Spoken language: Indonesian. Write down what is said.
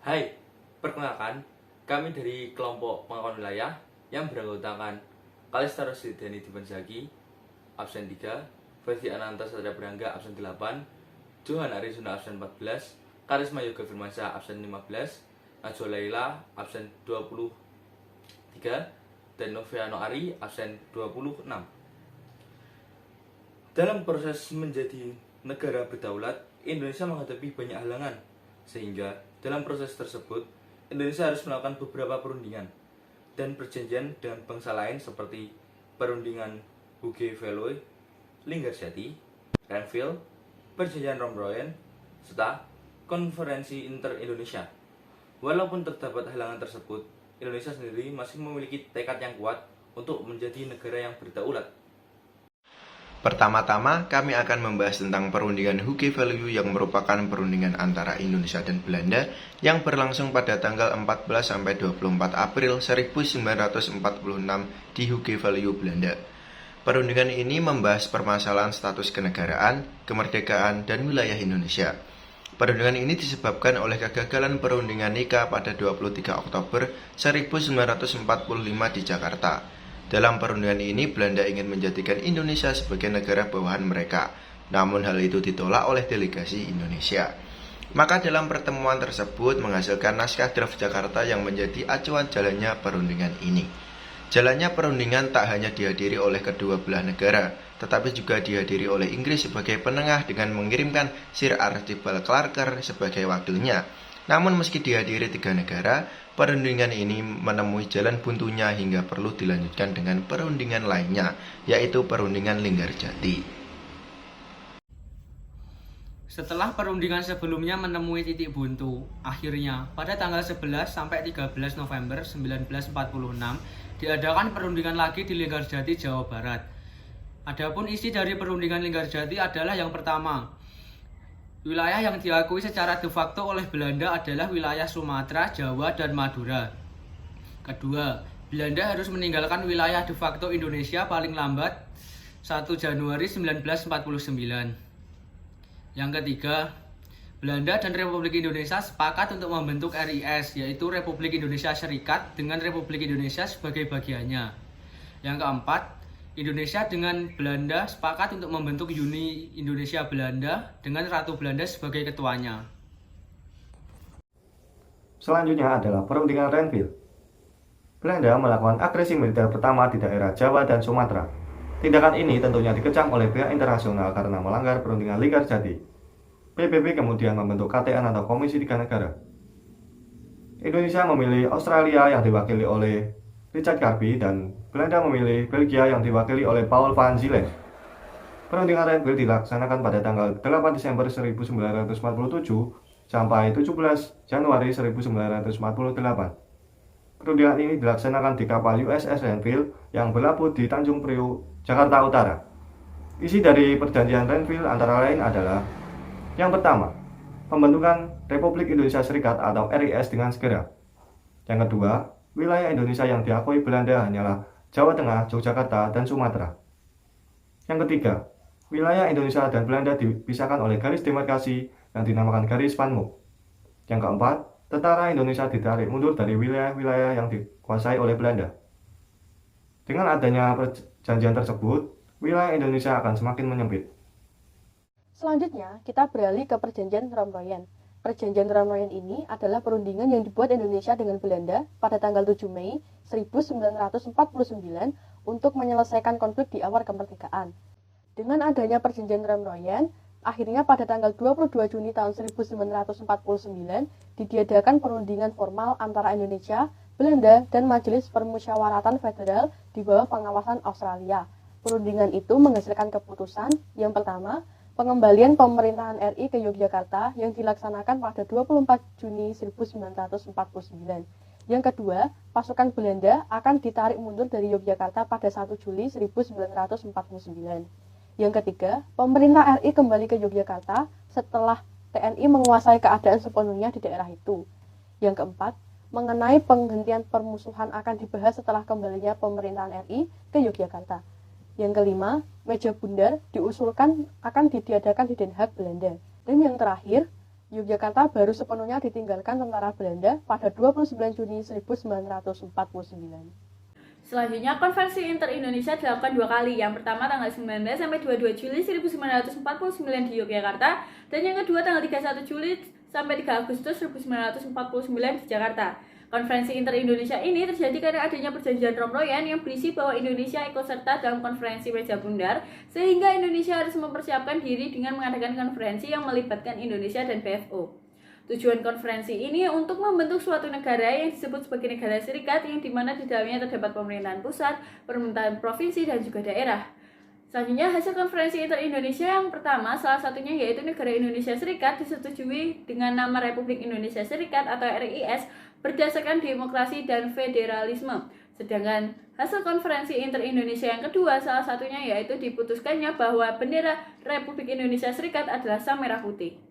Hai, perkenalkan, kami dari kelompok pengakuan wilayah yang beranggotakan Kalista Deni Dibenzaki, absen 3, Ferdi Ananta Satria Berangga, absen 8, Johan Arizona, absen 14, Karisma Yoga Firmansyah, absen 15, Najwa Laila, absen 23, dan Noviano Ari, absen 26. Dalam proses menjadi negara berdaulat, Indonesia menghadapi banyak halangan, sehingga dalam proses tersebut, Indonesia harus melakukan beberapa perundingan dan perjanjian dengan bangsa lain seperti perundingan Hughes-Veloy, Linggarjati, Renville, perjanjian Rombroyen, serta konferensi inter-Indonesia. Walaupun terdapat halangan tersebut, Indonesia sendiri masih memiliki tekad yang kuat untuk menjadi negara yang berdaulat. Pertama-tama, kami akan membahas tentang perundingan Hughes-Veloy yang merupakan perundingan antara Indonesia dan Belanda yang berlangsung pada tanggal 14-24 April 1946 di Hughes-Veloy, Belanda. Perundingan ini membahas permasalahan status kenegaraan, kemerdekaan, dan wilayah Indonesia. Perundingan ini disebabkan oleh kegagalan perundingan Nika pada 23 Oktober 1945 di Jakarta. Dalam perundingan ini, Belanda ingin menjadikan Indonesia sebagai negara bawahan mereka. Namun hal itu ditolak oleh delegasi Indonesia. Maka dalam pertemuan tersebut menghasilkan naskah draft Jakarta yang menjadi acuan jalannya perundingan ini. Jalannya perundingan tak hanya dihadiri oleh kedua belah negara, tetapi juga dihadiri oleh Inggris sebagai penengah dengan mengirimkan Sir Archibald Clarke sebagai wakilnya. Namun meski dihadiri 3 negara, perundingan ini menemui jalan buntunya hingga perlu dilanjutkan dengan perundingan lainnya, yaitu perundingan Linggarjati. Setelah perundingan sebelumnya menemui titik buntu, akhirnya pada tanggal 11 sampai 13 November 1946 diadakan perundingan lagi di Linggarjati, Jawa Barat. Adapun isi dari perundingan Linggarjati adalah yang pertama, wilayah yang diakui secara de facto oleh Belanda adalah wilayah Sumatera, Jawa, dan Madura. Kedua, Belanda harus meninggalkan wilayah de facto Indonesia paling lambat 1 Januari 1949. Yang ketiga, Belanda dan Republik Indonesia sepakat untuk membentuk RIS, yaitu Republik Indonesia Serikat dengan Republik Indonesia sebagai bagiannya. Yang keempat, Indonesia dengan Belanda sepakat untuk membentuk Uni Indonesia Belanda dengan Ratu Belanda sebagai ketuanya. Selanjutnya adalah perundingan Renville. Belanda melakukan agresi militer pertama di daerah Jawa dan Sumatera. Tindakan ini tentunya dikecam oleh pihak internasional karena melanggar perundingan Linggarjati. PBB kemudian membentuk KTN atau Komisi 3 Negara. Indonesia memilih Australia yang diwakili oleh Richard Garby dan Belanda memilih Belgia yang diwakili oleh Paul van Zielen. Perundingan Renville dilaksanakan pada tanggal 8 Desember 1947 sampai 17 Januari 1948. Perundingan ini dilaksanakan di kapal USS Renville yang berlabuh di Tanjung Priok, Jakarta Utara. Isi dari perjanjian Renville antara lain adalah: yang pertama, pembentukan Republik Indonesia Serikat atau RIS dengan segera. Yang kedua, wilayah Indonesia yang diakui Belanda hanyalah Jawa Tengah, Yogyakarta, dan Sumatera. Yang ketiga, wilayah Indonesia dan Belanda dipisahkan oleh garis demarkasi yang dinamakan garis Van Mook. Yang keempat, tentara Indonesia ditarik mundur dari wilayah-wilayah yang dikuasai oleh Belanda. Dengan adanya perjanjian tersebut, wilayah Indonesia akan semakin menyempit. Selanjutnya, kita beralih ke perjanjian Rombroyen. Perjanjian Rombroyen ini adalah perundingan yang dibuat Indonesia dengan Belanda pada tanggal 7 Mei 1949 untuk menyelesaikan konflik di awal kemerdekaan. Dengan adanya perjanjian Rombroyen, akhirnya pada tanggal 22 Juni tahun 1949 diadakan perundingan formal antara Indonesia, Belanda, dan Majelis Permusyawaratan Federal di bawah pengawasan Australia. Perundingan itu menghasilkan keputusan yang pertama, pengembalian pemerintahan RI ke Yogyakarta yang dilaksanakan pada 24 Juni 1949. Yang kedua, pasukan Belanda akan ditarik mundur dari Yogyakarta pada 1 Juli 1949. Yang ketiga, pemerintah RI kembali ke Yogyakarta setelah TNI menguasai keadaan sepenuhnya di daerah itu. Yang keempat, mengenai penghentian permusuhan akan dibahas setelah kembalinya pemerintahan RI ke Yogyakarta. Yang kelima, meja bundar diusulkan akan diadakan di Den Haag, Belanda. Dan yang terakhir, Yogyakarta baru sepenuhnya ditinggalkan tentara Belanda pada 29 Juni 1949. Selanjutnya, konferensi inter-Indonesia dilakukan 2 kali. Yang pertama tanggal 19 sampai 22 Juli 1949 di Yogyakarta, dan yang kedua tanggal 31 Juli sampai 3 Agustus 1949 di Jakarta. Konferensi inter-Indonesia ini terjadi karena adanya perjanjian Rombroyan yang berisi bahwa Indonesia ikut serta dalam konferensi meja bundar, sehingga Indonesia harus mempersiapkan diri dengan mengadakan konferensi yang melibatkan Indonesia dan PFO. Tujuan konferensi ini untuk membentuk suatu negara yang disebut sebagai negara serikat, yang dimana di dalamnya terdapat pemerintahan pusat, pemerintahan provinsi, dan juga daerah. Selanjutnya, hasil konferensi inter-Indonesia yang pertama, salah satunya yaitu negara Indonesia Serikat disetujui dengan nama Republik Indonesia Serikat atau RIS berdasarkan demokrasi dan federalisme. Sedangkan hasil konferensi inter-Indonesia yang kedua, salah satunya yaitu diputuskannya bahwa bendera Republik Indonesia Serikat adalah sang merah putih.